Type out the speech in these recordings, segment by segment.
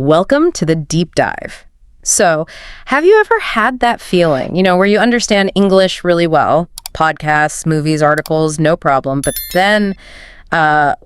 Welcome to the deep dive. So, have you ever had that feeling, where you understand English really well, podcasts, movies, articles, no problem, but then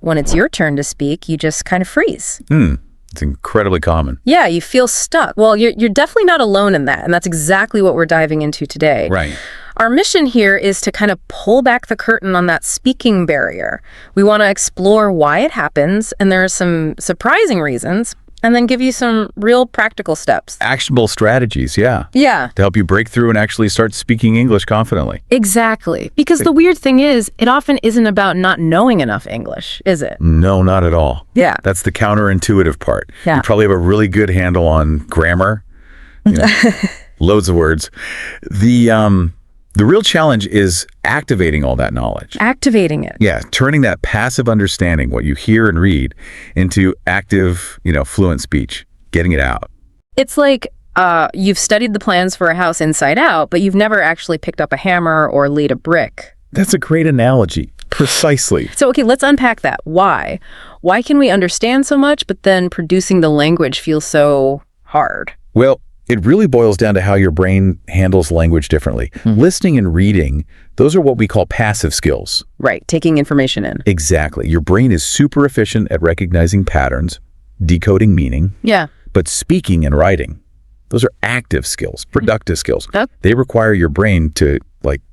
when it's your turn to speak, you just kind of freeze? It's incredibly common. Yeah, you feel stuck. Well, you're definitely not alone in that, and that's exactly what we're diving into today. Right. Our mission here is to kind of pull back the curtain on that speaking barrier. We want to explore why it happens, and there are some surprising reasons, and then give you some real practical steps. Actionable strategies, yeah. Yeah. To help you break through and actually start speaking English confidently. Exactly. Because the weird thing is, it often isn't about not knowing enough English, is it? No, not at all. Yeah. That's the counterintuitive part. Yeah. You probably have a really good handle on grammar. Loads of words. The real challenge is activating all that knowledge. Activating it. Yeah, turning that passive understanding, what you hear and read, into active, fluent speech, getting it out. It's like you've studied the plans for a house inside out, but you've never actually picked up a hammer or laid a brick. That's a great analogy. Precisely. So, okay, let's unpack that. Why? Why can we understand so much, but then producing the language feels so hard? Well, it really boils down to how your brain handles language differently. Listening and reading, those are what we call passive skills. Right, taking information in. Exactly. Your brain is super efficient at recognizing patterns, decoding meaning. Yeah. But speaking and writing, those are active skills, productive skills. Yep. They require your brain to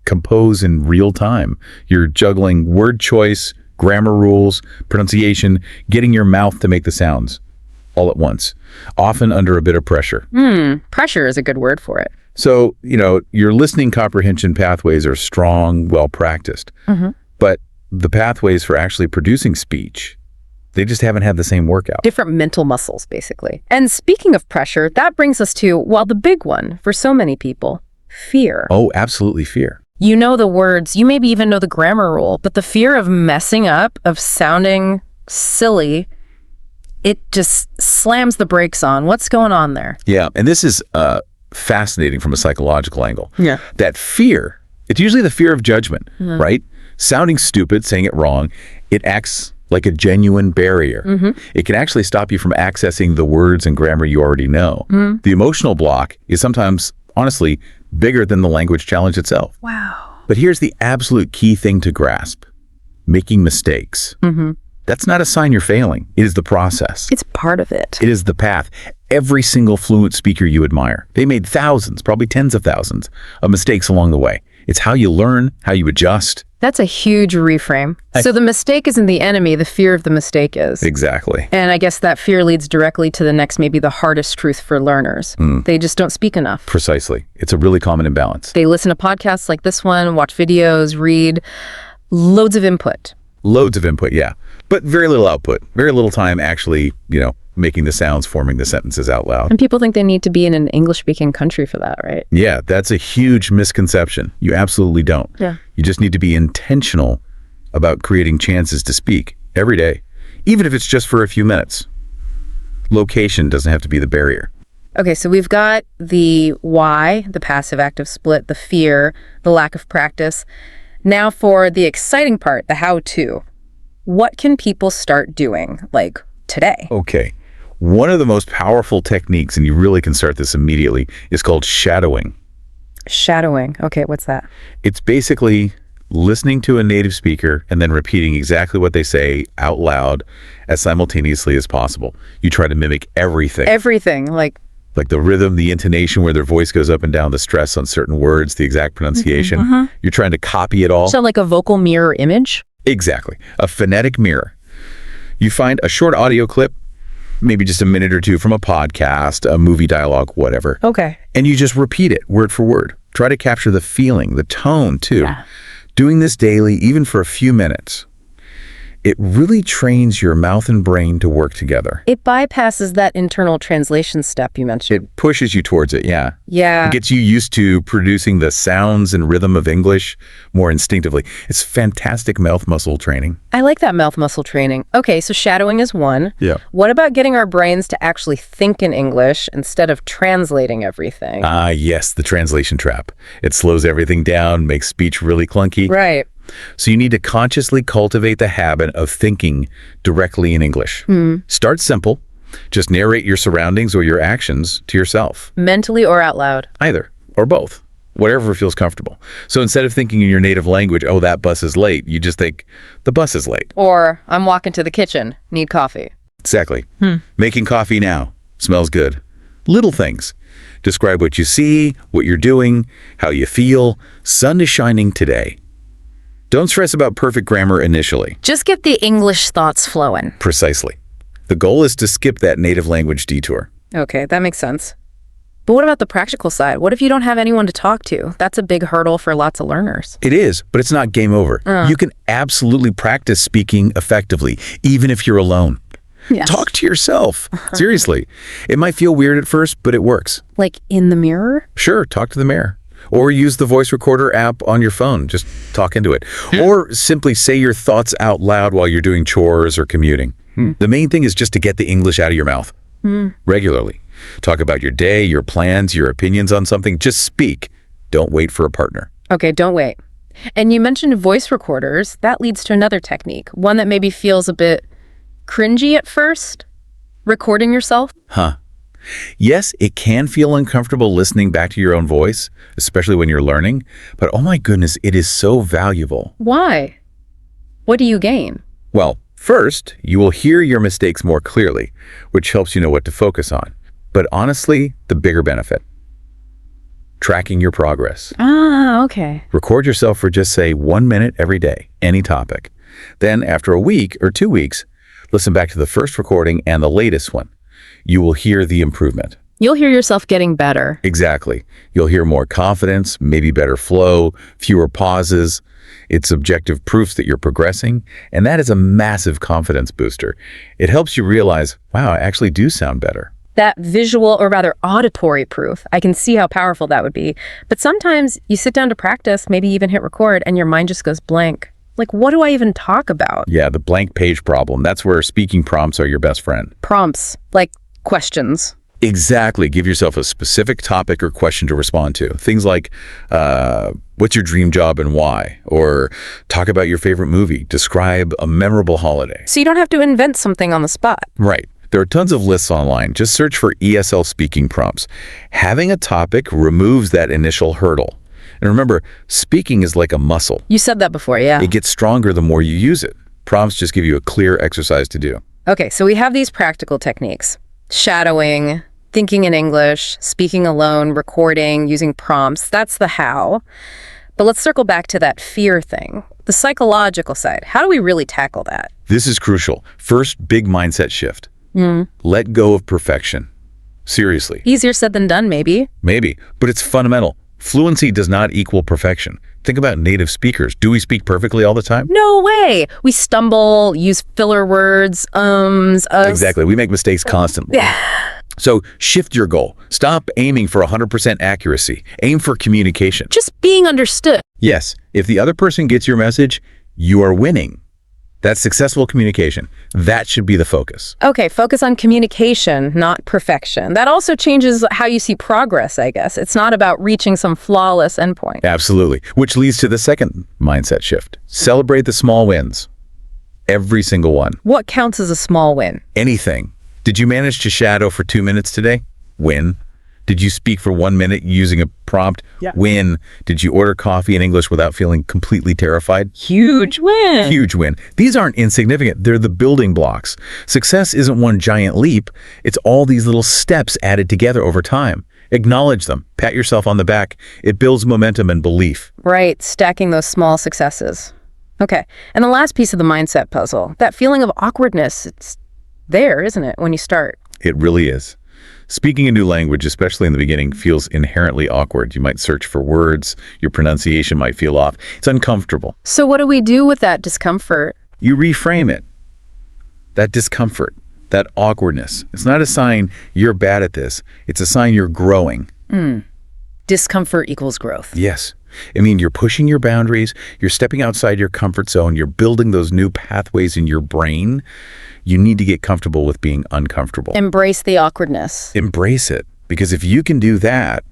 compose in real time. You're juggling word choice, grammar rules, pronunciation, getting your mouth to make the sounds all at once, often under a bit of pressure. Pressure is a good word for it. So, your listening comprehension pathways are strong, well-practiced. But the pathways for actually producing speech, they just haven't had the same workout. Different mental muscles, basically. And speaking of pressure, that brings us to, the big one for so many people, fear. Oh, absolutely, fear. You know the words, you maybe even know the grammar rule, but the fear of messing up, of sounding silly, it just slams the brakes on. What's going on there? Yeah, and this is fascinating from a psychological angle. Yeah. That fear, it's usually the fear of judgment, right? Sounding stupid, saying it wrong, it acts like a genuine barrier. It can actually stop you from accessing the words and grammar you already know. The emotional block is sometimes, honestly, bigger than the language challenge itself. Wow. But here's the absolute key thing to grasp. Making mistakes. That's not a sign you're failing. It is the process. It's part of it. It is the path. Every single fluent speaker you admire, they made thousands, probably tens of thousands of mistakes along the way. It's how you learn, how you adjust. That's a huge reframe. So the mistake isn't the enemy, the fear of the mistake is. Exactly. And I guess that fear leads directly to the next, maybe the hardest truth for learners. They just don't speak enough. Precisely. It's a really common imbalance. They listen to podcasts like this one, watch videos, read, loads of input. Loads of input, yeah. But very little output. Very little time actually, making the sounds, forming the sentences out loud. And people think they need to be in an English-speaking country for that, right? Yeah, that's a huge misconception. You absolutely don't. Yeah. You just need to be intentional about creating chances to speak every day, even if it's just for a few minutes. Location doesn't have to be the barrier. Okay, so we've got the why, the passive-active split, the fear, the lack of practice. Now for the exciting part, the how-to. What can people start doing, today? Okay. One of the most powerful techniques, and you really can start this immediately, is called shadowing. Shadowing. Okay, what's that? It's basically listening to a native speaker and then repeating exactly what they say out loud as simultaneously as possible. You try to mimic everything. Everything, like the rhythm, the intonation, where their voice goes up and down, the stress on certain words, the exact pronunciation. You're trying to copy it all. So like a vocal mirror image? Exactly. A phonetic mirror. You find a short audio clip, maybe just a minute or two from a podcast, a movie dialogue, whatever. Okay. And you just repeat it word for word. Try to capture the feeling, the tone too. Yeah. Doing this daily, even for a few minutes, it really trains your mouth and brain to work together. It bypasses that internal translation step you mentioned. It pushes you towards it, yeah. Yeah. It gets you used to producing the sounds and rhythm of English more instinctively. It's fantastic mouth muscle training. I like that mouth muscle training. Okay, so shadowing is one. Yeah. What about getting our brains to actually think in English instead of translating everything? Yes, the translation trap. It slows everything down, makes speech really clunky. Right. So you need to consciously cultivate the habit of thinking directly in English. Start simple. Just narrate your surroundings or your actions to yourself. Mentally or out loud? Either, or both. Whatever feels comfortable. So instead of thinking in your native language, oh, that bus is late, you just think, the bus is late. Or, I'm walking to the kitchen, need coffee. Exactly. Making coffee now. Smells good. Little things. Describe what you see, what you're doing, how you feel. Sun is shining today. Don't stress about perfect grammar initially. Just get the English thoughts flowing. Precisely. The goal is to skip that native language detour. Okay, that makes sense. But what about the practical side? What if you don't have anyone to talk to? That's a big hurdle for lots of learners. It is, but it's not game over. You can absolutely practice speaking effectively, even if you're alone. Yes. Talk to yourself. Seriously. It might feel weird at first, but it works. Like in the mirror? Sure, talk to the mirror. Or use the voice recorder app on your phone. Just talk into it. Or simply say your thoughts out loud while you're doing chores or commuting. The main thing is just to get the English out of your mouth regularly. Talk about your day, your plans, your opinions on something. Just speak. Don't wait for a partner. Okay, don't wait. And you mentioned voice recorders. That leads to another technique, one that maybe feels a bit cringy at first. Recording yourself. Yes, it can feel uncomfortable listening back to your own voice, especially when you're learning. But oh my goodness, it is so valuable. Why? What do you gain? Well, first, you will hear your mistakes more clearly, which helps you know what to focus on. But honestly, the bigger benefit, tracking your progress. Okay. Record yourself for just say 1 minute every day, any topic. Then after a week or 2 weeks, listen back to the first recording and the latest one. You will hear the improvement. You'll hear yourself getting better. Exactly. You'll hear more confidence, maybe better flow, fewer pauses. It's objective proofs that you're progressing, and that is a massive confidence booster. It helps you realize, wow, I actually do sound better. That visual, or rather auditory proof, I can see how powerful that would be. But sometimes you sit down to practice, maybe even hit record, and your mind just goes blank. Like, what do I even talk about? Yeah, the blank page problem. That's where speaking prompts are your best friend. Prompts, like questions. Exactly. Give yourself a specific topic or question to respond to. Things like, what's your dream job and why? Or talk about your favorite movie. Describe a memorable holiday. So you don't have to invent something on the spot. Right. There are tons of lists online. Just search for ESL speaking prompts. Having a topic removes that initial hurdle. And remember, speaking is like a muscle. You said that before, yeah. It gets stronger the more you use it. Prompts just give you a clear exercise to do. Okay, so we have these practical techniques. Shadowing, thinking in English, speaking alone, recording, using prompts. That's the how. But let's circle back to that fear thing. The psychological side. How do we really tackle that? This is crucial. First, big mindset shift. Let go of perfection. Seriously. Easier said than done, maybe. Maybe, but it's fundamental. Fluency does not equal perfection. Think about native speakers. Do we speak perfectly all the time? No way. We stumble, use filler words, Exactly. We make mistakes constantly. So shift your goal. Stop aiming for 100% accuracy. Aim for communication. Just being understood. Yes, if the other person gets your message, you are winning. That's successful communication. That should be the focus. Okay, focus on communication, not perfection. That also changes how you see progress, I guess. It's not about reaching some flawless endpoint. Absolutely. Which leads to the second mindset shift. Celebrate the small wins. Every single one. What counts as a small win? Anything. Did you manage to shadow for 2 minutes today? Win. Did you speak for 1 minute using a prompt? Yeah. Win. Did you order coffee in English without feeling completely terrified? Huge win. Huge win. These aren't insignificant. They're the building blocks. Success isn't one giant leap. It's all these little steps added together over time. Acknowledge them. Pat yourself on the back. It builds momentum and belief. Right, stacking those small successes. Okay, and the last piece of the mindset puzzle, that feeling of awkwardness, it's there, isn't it, when you start? It really is. Speaking a new language, especially in the beginning, feels inherently awkward. You might search for words. Your pronunciation might feel off. It's uncomfortable. So what do we do with that discomfort? You reframe it. That discomfort, that awkwardness. It's not a sign you're bad at this. It's a sign you're growing. Discomfort equals growth. Yes. I mean, you're pushing your boundaries. You're stepping outside your comfort zone. You're building those new pathways in your brain. You need to get comfortable with being uncomfortable. Embrace the awkwardness. Embrace it. Because if you can do that,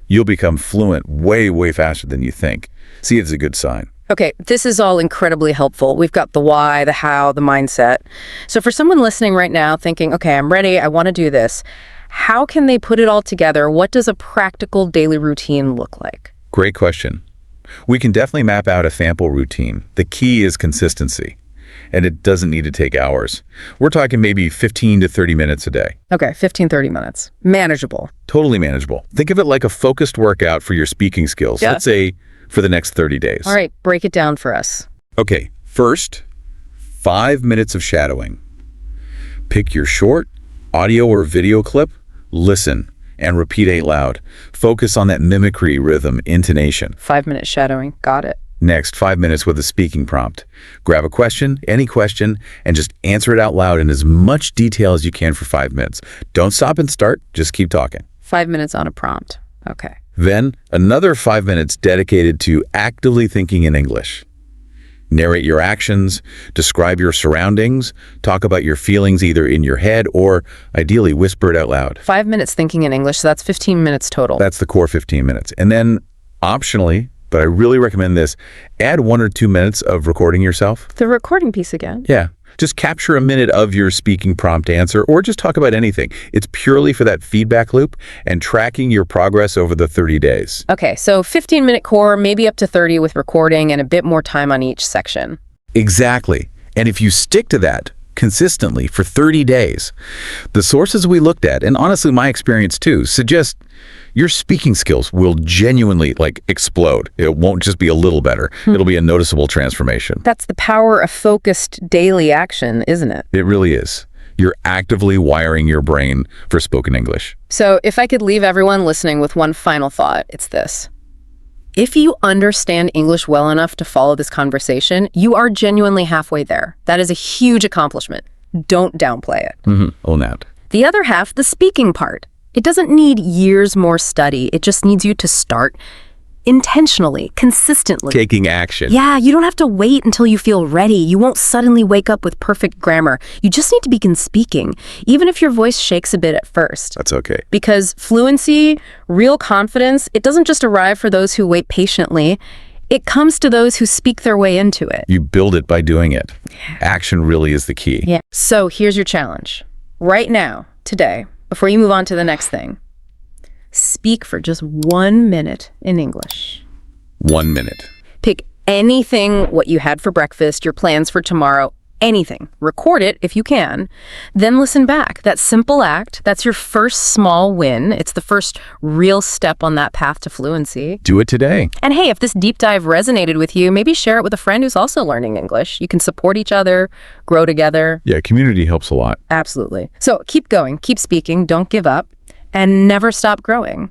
you'll become fluent way, way faster than you think. See, it's a good sign. Okay, this is all incredibly helpful. We've got the why, the how, the mindset. So for someone listening right now thinking, okay, I'm ready, I want to do this, how can they put it all together? What does a practical daily routine look like? Great question. We can definitely map out a sample routine. The key is consistency, and it doesn't need to take hours. We're talking maybe 15 to 30 minutes a day. Okay, 15, 30 minutes. Manageable. Totally manageable. Think of it like a focused workout for your speaking skills. Yeah. Let's say for the next 30 days. All right, break it down for us. Okay, first, 5 minutes of shadowing. Pick your short audio or video clip, listen, and repeat out loud. Focus on that mimicry, rhythm, intonation. 5-minute shadowing. Got it. Next, 5 minutes with a speaking prompt. Grab a question, any question, and just answer it out loud in as much detail as you can for 5 minutes. Don't stop and start, just keep talking. 5 minutes on a prompt. Okay. Then, another 5 minutes dedicated to actively thinking in English. Narrate your actions, describe your surroundings, talk about your feelings either in your head or, ideally, whisper it out loud. 5 minutes thinking in English, so that's 15 minutes total. That's the core 15 minutes. And then, optionally, but I really recommend this, add 1 or 2 minutes of recording yourself. The recording piece again. Yeah. Just capture a minute of your speaking prompt answer or just talk about anything. It's purely for that feedback loop and tracking your progress over the 30 days. Okay, so 15-minute core, maybe up to 30 with recording and a bit more time on each section. Exactly. And if you stick to that consistently for 30 days, the sources we looked at, and honestly my experience too, suggest your speaking skills will genuinely explode. It won't just be a little better. It'll be a noticeable transformation. That's the power of focused daily action, isn't it? It really is. You're actively wiring your brain for spoken English. So if I could leave everyone listening with one final thought, it's this. If you understand English well enough to follow this conversation, you are genuinely halfway there. That is a huge accomplishment. Don't downplay it. Own that. The other half, the speaking part. It doesn't need years more study. It just needs you to start intentionally, consistently. Taking action. Yeah, you don't have to wait until you feel ready. You won't suddenly wake up with perfect grammar. You just need to begin speaking, even if your voice shakes a bit at first. That's okay. Because fluency, real confidence, it doesn't just arrive for those who wait patiently. It comes to those who speak their way into it. You build it by doing it. Action really is the key. Yeah. So here's your challenge. Right now, today, before you move on to the next thing, speak for just 1 minute in English. 1 minute. Pick anything, what you had for breakfast, your plans for tomorrow, anything. Record it if you can. Then listen back. That simple act, that's your first small win. It's the first real step on that path to fluency. Do it today. And hey, if this deep dive resonated with you, maybe share it with a friend who's also learning English. You can support each other, grow together. Yeah, community helps a lot. Absolutely. So keep going, keep speaking, don't give up, and never stop growing.